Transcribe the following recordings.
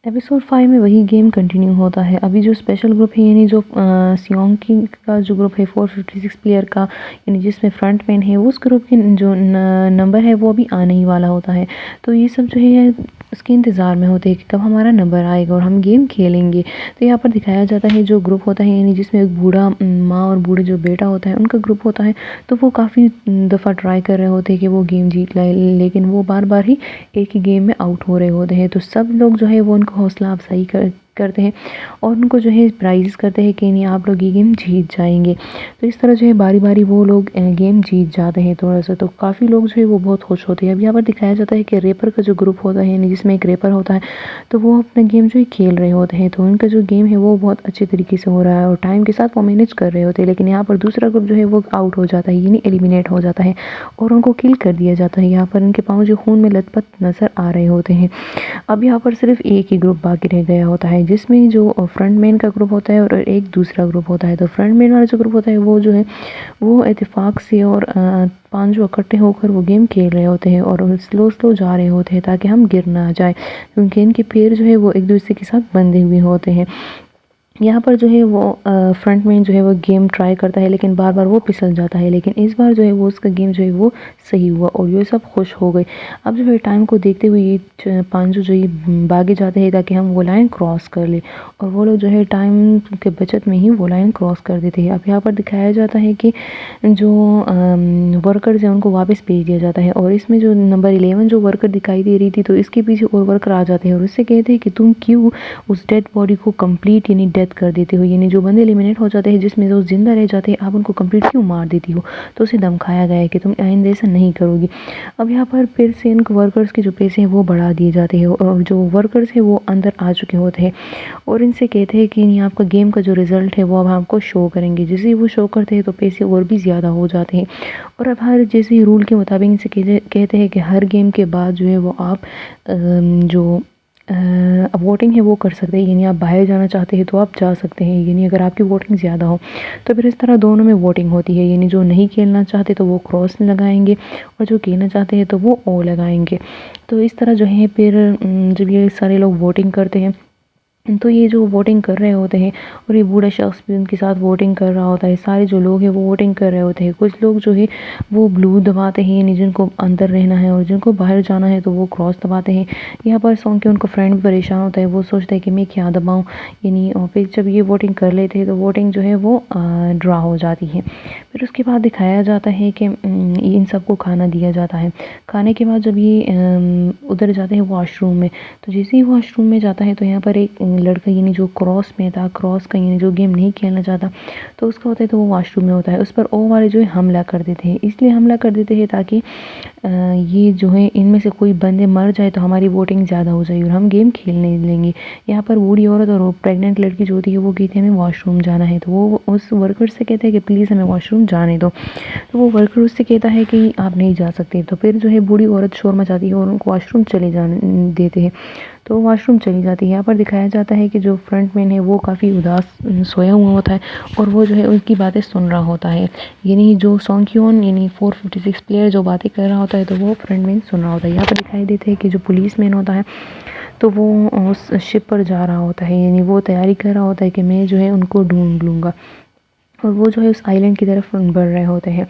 Episode 5 में वही game continue होता है। अभी जो स्पेशल ग्रुप है यानी जो सियोंग किंग का जो ग्रुप है 456 प्लेयर का, यानी जिसमें फ्रंट मैन है, उस ग्रुप के जो नंबर है वो अभी आने ही वाला होता है। तो ये सब जो है उसके इंतज़ार में होते हैं कि कब हमारा नंबर आएगा और हम गेम खेलेंगे। तो यहाँ पर दिखाया जाता है जो ग्रुप होता है यानी जिसमें एक बूढ़ा माँ और बूढ़े जो बेटा होता है उनका ग्रुप होता है। तो वो काफ़ी दफ़ा ट्राई कर रहे होते हैं कि वो गेम जीत लाए, लेकिन वो बार बार ही एक ही गेम में आउट हो रहे होते हैं। तो सब लोग जो है वो उनको हौसला अफजाई करते हैं और उनको जो है प्राइज़ करते हैं कि नहीं आप लोग ये गेम जीत जाएंगे। तो इस तरह जो है बारी बारी वो लोग गेम जीत जाते हैं थोड़ा सा। तो काफ़ी लोग जो है वो बहुत खुश होते हैं। अब यहाँ पर दिखाया जाता है कि रेपर का जो ग्रुप होता है यानी जिसमें एक रेपर होता है, तो वो अपना गेम जो है खेल रहे होते हैं। तो उनका जो गेम है वो बहुत अच्छे तरीके से हो रहा है और टाइम के साथ वो मैनेज कर रहे होते हैं। लेकिन यहाँ पर दूसरा ग्रुप जो है वो आउट हो जाता है यानी एलिमिनेट हो जाता है और उनको किल कर दिया जाता है। यहाँ पर उनके पाँव जो खून में लथपथ नज़र आ रहे होते हैं। अब यहाँ पर सिर्फ एक ही ग्रुप बाकी रह गया होता है जिसमें जो फ्रंट मैन का ग्रुप होता है और एक दूसरा ग्रुप होता है। तो फ्रंट मैन वाला जो ग्रुप होता है वो जो है वो इत्तेफाक से और पांच जो इकट्ठे होकर वो गेम खेल रहे होते हैं और स्लो स्लो जा रहे होते हैं ताकि हम गिर ना जाए, क्योंकि इनके पैर जो है वो एक दूसरे के साथ बंधे हुए होते हैं। यहाँ पर जो है वो फ्रंट मैन जो है वो गेम ट्राई करता है लेकिन बार बार वो फिसल जाता है, लेकिन इस बार जो है वो उसका गेम जो है वो सही हुआ और ये सब खुश हो गए। अब जो है टाइम को देखते हुए ये पांचों जो ये भागे जाते हैं ताकि हम वो लाइन क्रॉस कर ले, और वो लोग जो है टाइम के बचत में ही वो लाइन क्रॉस कर देते हैं। अब यहाँ पर दिखाया जाता है कि जो वर्कर्स हैं उनको वापस भेज दिया जाता है और इसमें जो नंबर 11 जो वर्कर दिखाई दे रही थी तो इसके पीछे और वर्कर आ जाते हैं और उससे कहते हैं कि तुम क्यों उस डेड बॉडी को कंप्लीट यानी डेथ कर देते हो, यानी जो बंदे एलिमिनेट हो जाते हैं जिसमें जो जिंदा रह जाते हैं आप उनको कंप्लीट क्यों मार देती हो। तो उसे धमकाया गया है कि तुम आइंदा ऐसा नहीं करोगी। अब यहाँ पर फिर से इनको वर्कर्स के जो पैसे हैं वो बढ़ा दिए जाते हैं और जो वर्कर्स हैं वो अंदर आ चुके होते हैं और इनसे कहते हैं कि नहीं आपका गेम का जो रिजल्ट है वो अब आपको शो करेंगे। जैसे ही वो शो करते हैं तो पैसे और भी ज़्यादा हो जाते हैं और अब हर जैसे रूल के मुताबिक इनसे कहते हैं कि हर गेम के बाद जो है वो आप जो अब वोटिंग है वो कर सकते हैं, यानी आप बाहर जाना चाहते हैं तो आप जा सकते हैं, यानी अगर आपकी वोटिंग ज़्यादा हो तो फिर इस तरह दोनों में वोटिंग होती है। यानी जो नहीं खेलना चाहते तो वो क्रॉस लगाएंगे और जो खेलना चाहते हैं तो वो ओ लगाएंगे। तो इस तरह जो है फिर जब ये सारे लोग वोटिंग करते हैं तो ये जो वोटिंग कर रहे होते हैं और ये बूढ़ा शख्स भी उनके साथ वोटिंग कर रहा होता है, सारे जो लोग हैं वो वोटिंग कर रहे होते हैं। कुछ लोग जो है वो ब्लू दबाते हैं यानी जिनको अंदर रहना है और जिनको बाहर जाना है तो वो क्रॉस दबाते हैं। यहाँ पर सॉन्ग के उनको फ्रेंड भी परेशान होता है, वो सोचता है कि मैं क्या दबाऊँ, यानी और फिर जब ये वोटिंग कर लेते हैं तो वोटिंग जो है वो ड्रा हो जाती है। फिर उसके बाद दिखाया जाता है कि इन सबको खाना दिया जाता है। खाने के बाद जब ये उधर जाते हैं वॉशरूम में, तो जैसे ही वॉशरूम में जाता है तो यहाँ पर एक लड़का यानी जो क्रॉस में था, क्रॉस का यानी जो गेम नहीं खेलना चाहता तो उसका होता है तो वो वॉशरूम में होता है, उस पर ओ वाले जो है हमला कर देते हैं। इसलिए हमला कर देते हैं ताकि ये जो है इनमें से कोई बंदे मर जाए तो हमारी वोटिंग ज़्यादा हो जाएगी और हम गेम खेलने लेंगे। यहाँ पर बूढ़ी औरत और प्रेग्नेंट लड़की जो होती है वो कहती है हमें वॉशरूम जाना है, तो वो उस वर्कर से कहते हैं कि प्लीज़ हमें वॉशरूम जाने दो। तो वो वर्कर उससे कहता है कि आप नहीं जा सकते। तो फिर जो है बूढ़ी औरत शोर मचाती है और उनको वॉशरूम चले जाने देते हैं, तो वॉशरूम चली जाती है। यहाँ पर दिखाया जाता है कि जो फ्रंट मैन है वो काफ़ी उदास सोया हुआ होता है और वो जो है उनकी बातें सुन रहा होता है, यानी जो सॉन्ग यानी 456 प्लेयर जो बातें कर रहा होता है तो वो फ्रंट मैन सुन रहा होता है। यहाँ पर दिखाई देते हैं कि जो पुलिस मैन होता है तो वो उस शिप पर जा रहा होता है, यानी वो तैयारी कर रहा होता है कि मैं जो है उनको ढूंढ लूँगा, और वो जो है उस आइलैंड की तरफ बढ़ रहे होते हैं।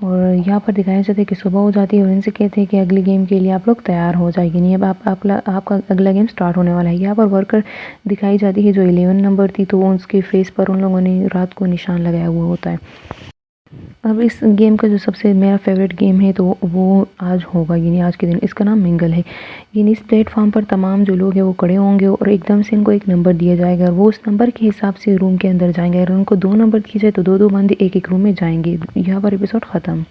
और यहाँ पर दिखाया जाता है कि सुबह हो जाती है और इनसे कहते हैं कि अगले गेम के लिए आप लोग तैयार हो जाएंगे, नहीं अब आपका अगला गेम स्टार्ट होने वाला है। यहाँ पर वर्कर दिखाई जाती है जो 11 नंबर थी, तो उसके फेस पर उन लोगों ने रात को निशान लगाया हुआ होता है। अब इस गेम का जो सबसे मेरा फेवरेट गेम है तो वो आज होगा, यानी आज के दिन, इसका नाम मिंगल है। यानी इस प्लेटफॉर्म पर तमाम जो लोग हैं वो खड़े होंगे और एकदम से इनको एक नंबर दिया जाएगा और वो उस नंबर के हिसाब से रूम के अंदर जाएंगे। अगर उनको 2 नंबर दिए जाए तो 2 2 बंदे एक एक रूम में जाएंगे। यहाँ पर एपिसोड ख़त्म।